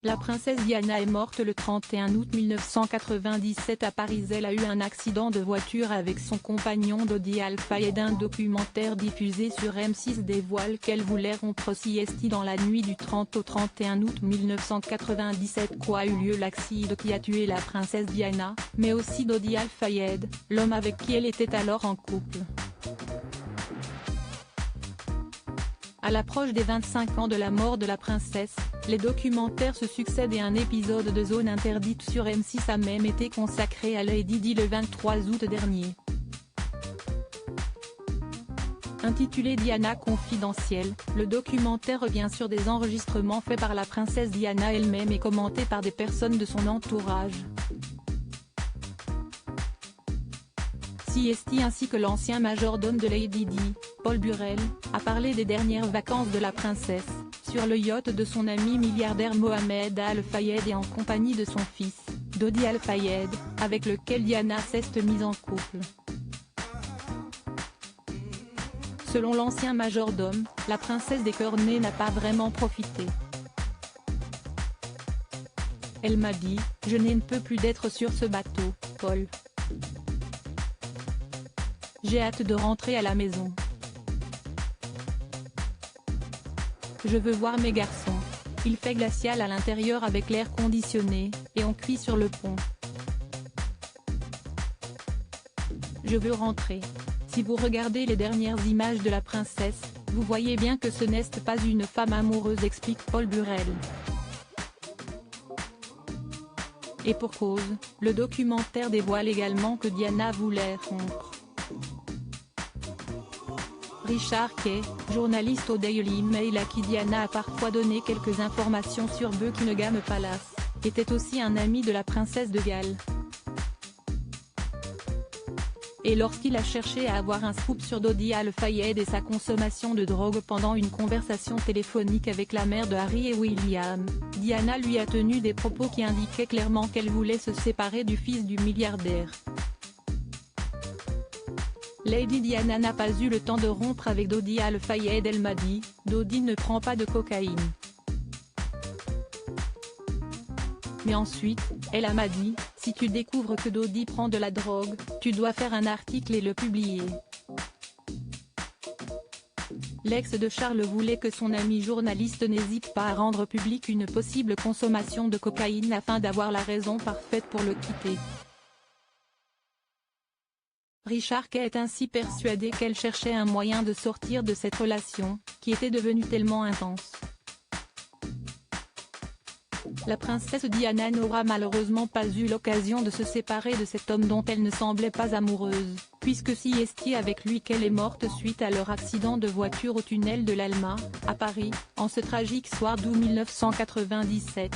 La princesse Diana est morte le 31 août 1997 à Paris. Elle a eu un accident de voiture avec son compagnon Dodi Al-Fayed. Un documentaire diffusé sur M6 dévoile qu'elle voulait rompre CST dans la nuit du 30 au 31 août 1997. A eu lieu l'accident qui a tué la princesse Diana, mais aussi Dodi Al-Fayed, l'homme avec qui elle était alors en couple. À l'approche des 25 ans de la mort de la princesse, les documentaires se succèdent et un épisode de Zone Interdite sur M6 a même été consacré à Lady Di le 23 août dernier. Intitulé Diana confidentielle, le documentaire revient sur des enregistrements faits par la princesse Diana elle-même et commentés par des personnes de son entourage. CST ainsi que l'ancien majordome de Lady Di, Paul Burrell, a parlé des dernières vacances de la princesse, sur le yacht de son ami milliardaire Mohamed Al-Fayed et en compagnie de son fils, Dodi Al-Fayed, avec lequel Diana s'est mise en couple. Selon l'ancien majordome, la princesse décornée n'a pas vraiment profité. Elle m'a dit « Je ne peux plus d'être sur ce bateau, Paul. J'ai hâte de rentrer à la maison. Je veux voir mes garçons. Il fait glacial à l'intérieur avec l'air conditionné, et on cuit sur le pont. Je veux rentrer. » Si vous regardez les dernières images de la princesse, vous voyez bien que ce n'est pas une femme amoureuse, explique Paul Burrell. Et pour cause, le documentaire dévoile également que Diana voulait rompre. Richard Kay, journaliste au Daily Mail à qui Diana a parfois donné quelques informations sur Buckingham Palace, était aussi un ami de la princesse de Galles. Et lorsqu'il a cherché à avoir un scoop sur Dodi Al-Fayed et sa consommation de drogue pendant une conversation téléphonique avec la mère de Harry et William, Diana lui a tenu des propos qui indiquaient clairement qu'elle voulait se séparer du fils du milliardaire. Lady Diana n'a pas eu le temps de rompre avec Dodi Al-Fayed. Elle m'a dit « Dodi ne prend pas de cocaïne. » Mais ensuite, elle m'a dit « Si tu découvres que Dodi prend de la drogue, tu dois faire un article et le publier. » L'ex de Charles voulait que son ami journaliste n'hésite pas à rendre publique une possible consommation de cocaïne afin d'avoir la raison parfaite pour le quitter. Richard Kay est ainsi persuadé qu'elle cherchait un moyen de sortir de cette relation, qui était devenue tellement intense. La princesse Diana n'aura malheureusement pas eu l'occasion de se séparer de cet homme dont elle ne semblait pas amoureuse, puisque CST avec lui qu'elle est morte suite à leur accident de voiture au tunnel de l'Alma, à Paris, en ce tragique soir d'août 1997.